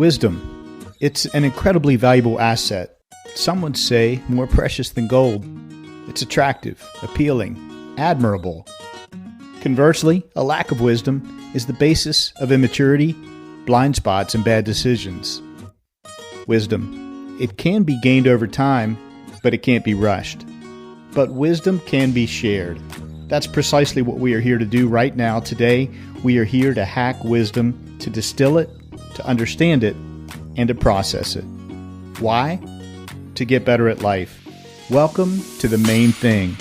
Wisdom. It's an incredibly valuable asset. Some would say more precious than gold. It's attractive, appealing, admirable. Conversely, a lack of wisdom is the basis of immaturity, blind spots, and bad decisions. Wisdom. It can be gained over time, but it can't be rushed. But wisdom can be shared. That's precisely what we are here to do right now. Today, we are here to hack wisdom, to distill it, to understand it, and to process it. Why? To get better at life. Welcome to The Main Thing.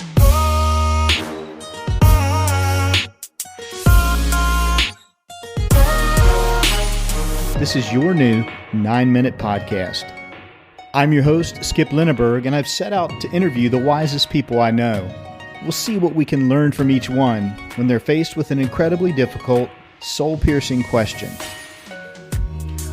This is your new 9-minute podcast. I'm your host, Skip Linneberg, and I've set out to interview the wisest people I know. We'll see what we can learn from each one when they're faced with an incredibly difficult, soul-piercing question.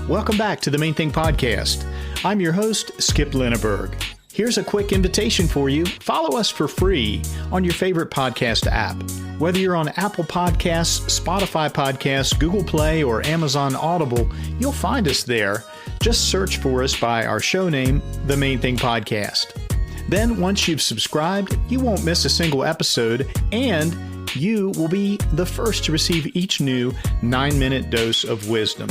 Welcome back to The Main Thing podcast. I'm your host, Skip Linneberg. Here's a quick invitation for you. Follow us for free on your favorite podcast app. Whether you're on Apple Podcasts, Spotify Podcasts, Google Play, or Amazon Audible, you'll find us there. Just search for us by our show name, The Main Thing Podcast. Then once you've subscribed, you won't miss a single episode, and you will be the first to receive each new 9-minute dose of wisdom.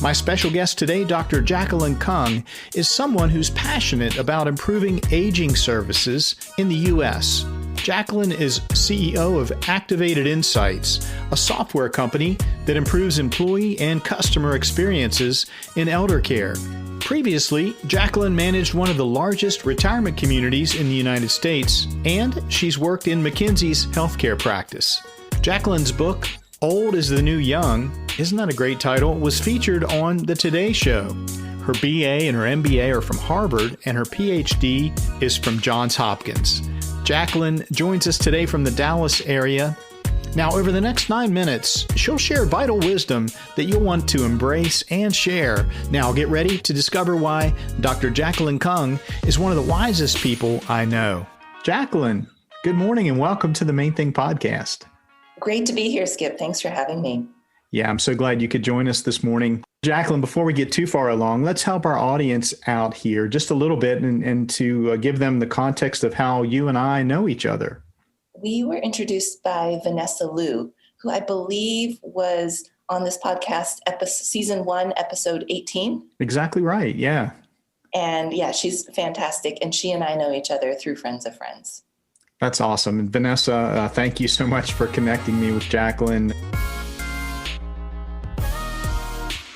My special guest today, Dr. Jacquelyn Kung, is someone who's passionate about improving aging services in the U.S. Jacquelyn is CEO of Activated Insights, a software company that improves employee and customer experiences in eldercare. Previously, Jacquelyn managed one of the largest retirement communities in the United States, and she's worked in McKinsey's healthcare practice. Jacquelyn's book, Old is the New Young, isn't that a great title, was featured on The Today Show. Her BA and her MBA are from Harvard, and her PhD is from Johns Hopkins. Jacquelyn joins us today from the Dallas area. Now, over the next 9 minutes, she'll share vital wisdom that you'll want to embrace and share. Now, get ready to discover why Dr. Jacquelyn Kung is one of the wisest people I know. Jacquelyn, good morning and welcome to the Main Thing podcast. Great to be here, Skip. Thanks for having me. Yeah, I'm so glad you could join us this morning. Jacquelyn, before we get too far along, let's help our audience out here just a little bit and to give them the context of how you and I know each other. We were introduced by Vanessa Liu, who I believe was on this podcast, season 1, episode 18. Exactly right. Yeah. And yeah, she's fantastic. And she and I know each other through Friends of Friends. That's awesome. And Vanessa, thank you so much for connecting me with Jacquelyn.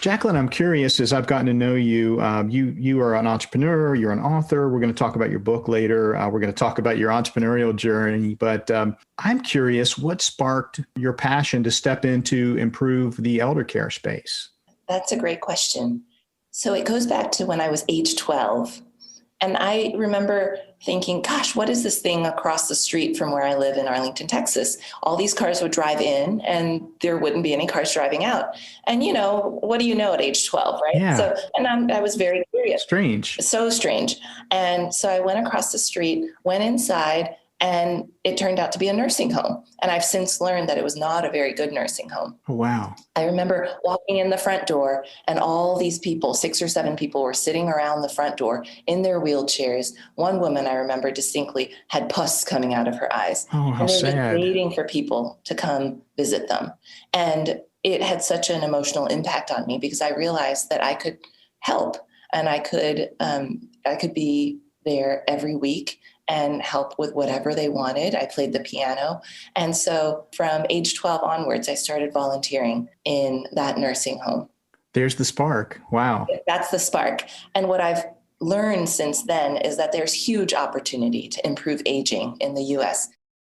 Jacquelyn, I'm curious, as I've gotten to know you, you are an entrepreneur, you're an author. We're going to talk about your book later. We're going to talk about your entrepreneurial journey. But I'm curious, what sparked your passion to step in to improve the eldercare space? That's a great question. So it goes back to when I was age 12. And I remember thinking, gosh, what is this thing across the street from where I live in Arlington, Texas? All these cars would drive in and there wouldn't be any cars driving out. And, you know, what do you know at age 12, right? Yeah. So, and I was very curious. Strange. So strange. And so I went across the street, went inside, and it turned out to be a nursing home. And I've since learned that it was not a very good nursing home. Oh, wow. I remember walking in the front door and all these people, 6 or 7 people, were sitting around the front door in their wheelchairs. One woman, I remember distinctly, had pus coming out of her eyes. Oh, how and they sad. were waiting for people to come visit them. And it had such an emotional impact on me because I realized that I could help and I could be there every week and help with whatever they wanted. I played the piano. And so from age 12 onwards, I started volunteering in that nursing home. There's the spark. Wow. That's the spark. And what I've learned since then is that there's huge opportunity to improve aging in the U.S.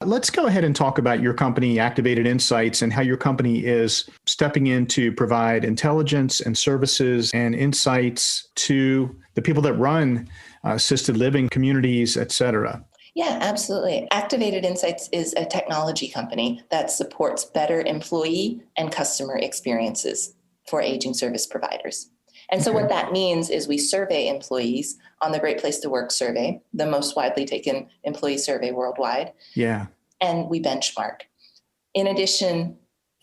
Let's go ahead and talk about your company, Activated Insights, and how your company is stepping in to provide intelligence and services and insights to the people that run assisted living communities, et cetera. Yeah, absolutely. Activated Insights is a technology company that supports better employee and customer experiences for aging service providers. And so what that means is we survey employees on the Great Place to Work survey, the most widely taken employee survey worldwide. Yeah. And we benchmark. In addition,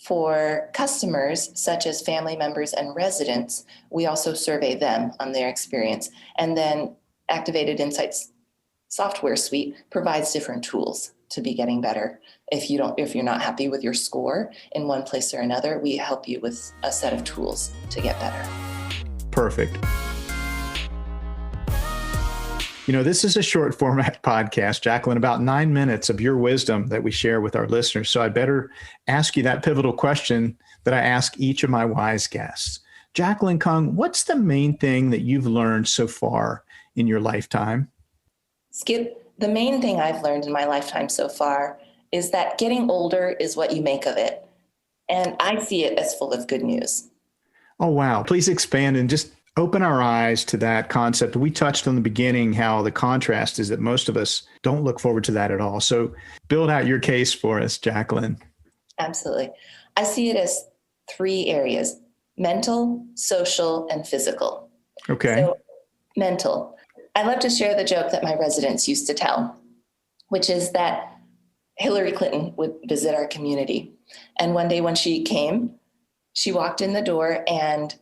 for customers, such as family members and residents, we also survey them on their experience. And then Activated Insights software suite provides different tools to be getting better. If you're not happy with your score in one place or another, we help you with a set of tools to get better. Perfect. This is a short format podcast, Jacquelyn, about 9 minutes of your wisdom that we share with our listeners. So I better ask you that pivotal question that I ask each of my wise guests. Jacquelyn Kung, what's the main thing that you've learned so far in your lifetime? Skip, the main thing I've learned in my lifetime so far is that getting older is what you make of it. And I see it as full of good news. Oh, wow. Please expand and just open our eyes to that concept. We touched on the beginning how the contrast is that most of us don't look forward to that at all. So build out your case for us, Jacquelyn. Absolutely. I see it as 3 areas: mental, social, and physical. Okay. So mental. I love to share the joke that my residents used to tell, which is that Hillary Clinton would visit our community. And one day when she came, she walked in the door and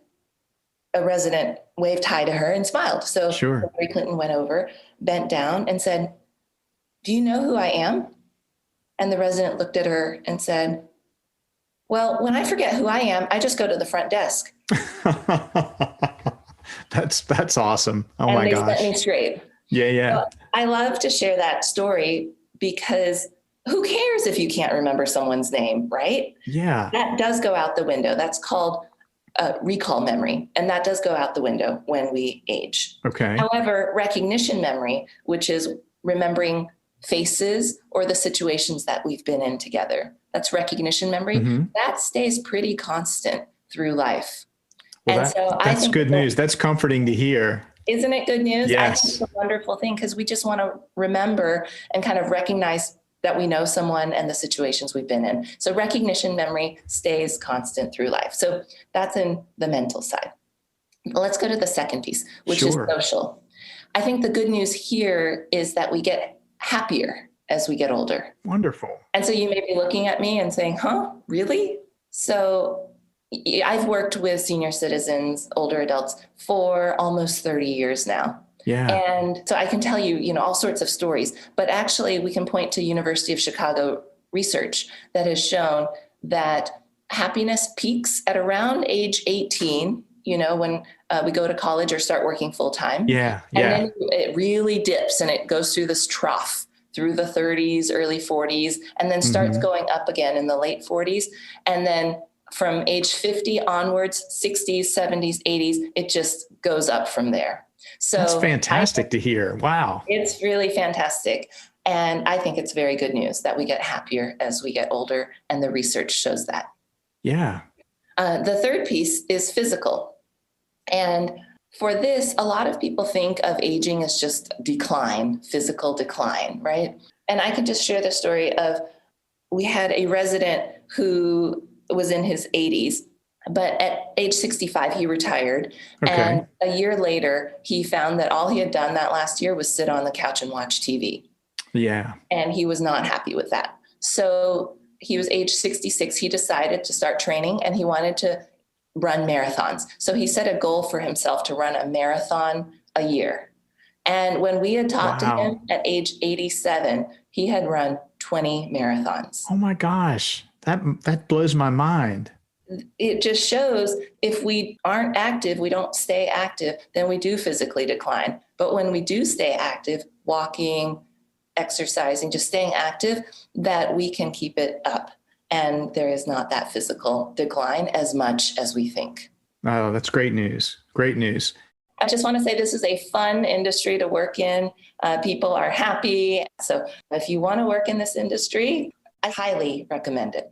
a resident waved hi to her and smiled. So Sure. Hillary Clinton went over, bent down and said, "Do you know who I am?" And the resident looked at her and said, "Well, when I forget who I am, I just go to the front desk." That's awesome. Oh and my they gosh. set me straight. Yeah. So I love to share that story because who cares if you can't remember someone's name, right? Yeah. That does go out the window. That's called recall memory. And that does go out the window when we age. Okay. However, recognition memory, which is remembering faces or the situations that we've been in together, that's recognition memory. Mm-hmm. That stays pretty constant through life. Well, and so I that's think good news. That's comforting to hear. Isn't it good news? Yes. I think it's a wonderful thing because we just want to remember and kind of recognize that we know someone and the situations we've been in. So recognition memory stays constant through life. So that's in the mental side. Well, let's go to the second piece, which is social. I think the good news here is that we get happier as we get older. Wonderful. And so you may be looking at me and saying, huh, really? So I've worked with senior citizens, older adults for almost 30 years now. Yeah. And so I can tell you, all sorts of stories, but actually we can point to University of Chicago research that has shown that happiness peaks at around age 18, when we go to college or start working full time. Yeah. And then it really dips and it goes through this trough through the 30s, early 40s, and then starts going up again in the late 40s. And then from age 50 onwards, 60s, 70s, 80s, it just goes up from there. So that's fantastic to hear. Wow. It's really fantastic. And I think it's very good news that we get happier as we get older. And the research shows that. Yeah. The third piece is physical. And for this, a lot of people think of aging as just decline, physical decline, right? And I can just share the story of, we had a resident who was in his 80s, but at age 65, he retired. Okay. And a year later, he found that all he had done that last year was sit on the couch and watch TV. Yeah. And he was not happy with that. So he was age 66. He decided to start training and he wanted to run marathons. So he set a goal for himself to run a marathon a year. And when we had talked to him at age 87, he had run 20 marathons. Oh my gosh. That blows my mind. It just shows if we aren't active, we don't stay active, then we do physically decline. But when we do stay active, walking, exercising, just staying active, that we can keep it up. And there is not that physical decline as much as we think. Oh, that's great news. Great news. I just want to say this is a fun industry to work in. People are happy. So if you want to work in this industry, I highly recommend it.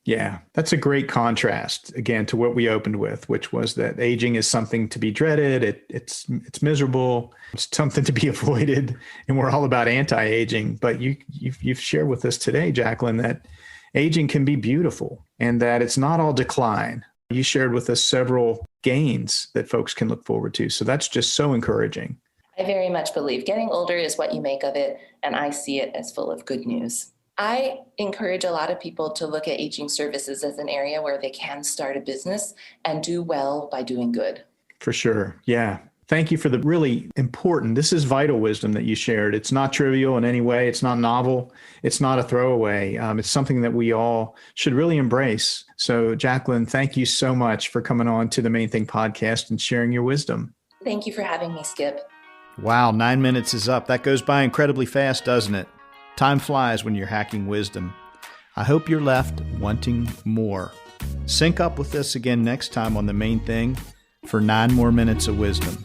Yeah, that's a great contrast, again, to what we opened with, which was that aging is something to be dreaded. It's miserable. It's something to be avoided. And we're all about anti-aging. But you've shared with us today, Jacquelyn, that aging can be beautiful and that it's not all decline. You shared with us several gains that folks can look forward to. So that's just so encouraging. I very much believe getting older is what you make of it. And I see it as full of good news. I encourage a lot of people to look at aging services as an area where they can start a business and do well by doing good. For sure. Yeah. Thank you for the really important, this is vital wisdom that you shared. It's not trivial in any way. It's not novel. It's not a throwaway. It's something that we all should really embrace. So Jacquelyn, thank you so much for coming on to the Main Thing podcast and sharing your wisdom. Thank you for having me, Skip. Wow, 9 minutes is up. That goes by incredibly fast, doesn't it? Time flies when you're hacking wisdom. I hope you're left wanting more. Sync up with us again next time on The Main Thing for 9 more minutes of wisdom.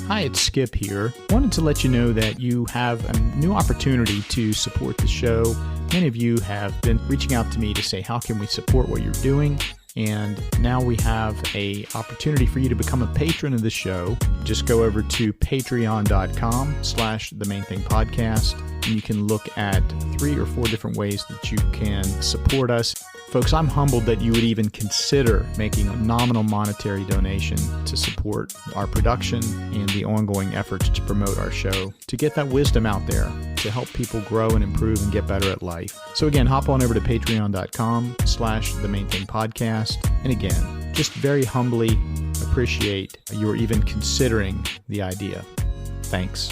Hi, it's Skip here. Wanted to let you know that you have a new opportunity to support the show. Many of you have been reaching out to me to say, how can we support what you're doing? And now we have an opportunity for you to become a patron of the show. Just go over to patreon.com/themainthingpodcast, and you can look at 3 or 4 different ways that you can support us. Folks, I'm humbled that you would even consider making a nominal monetary donation to support our production and the ongoing efforts to promote our show, to get that wisdom out there, to help people grow and improve and get better at life. So again, hop on over to patreon.com/themainthingpodcast. And again, just very humbly appreciate your even considering the idea. Thanks.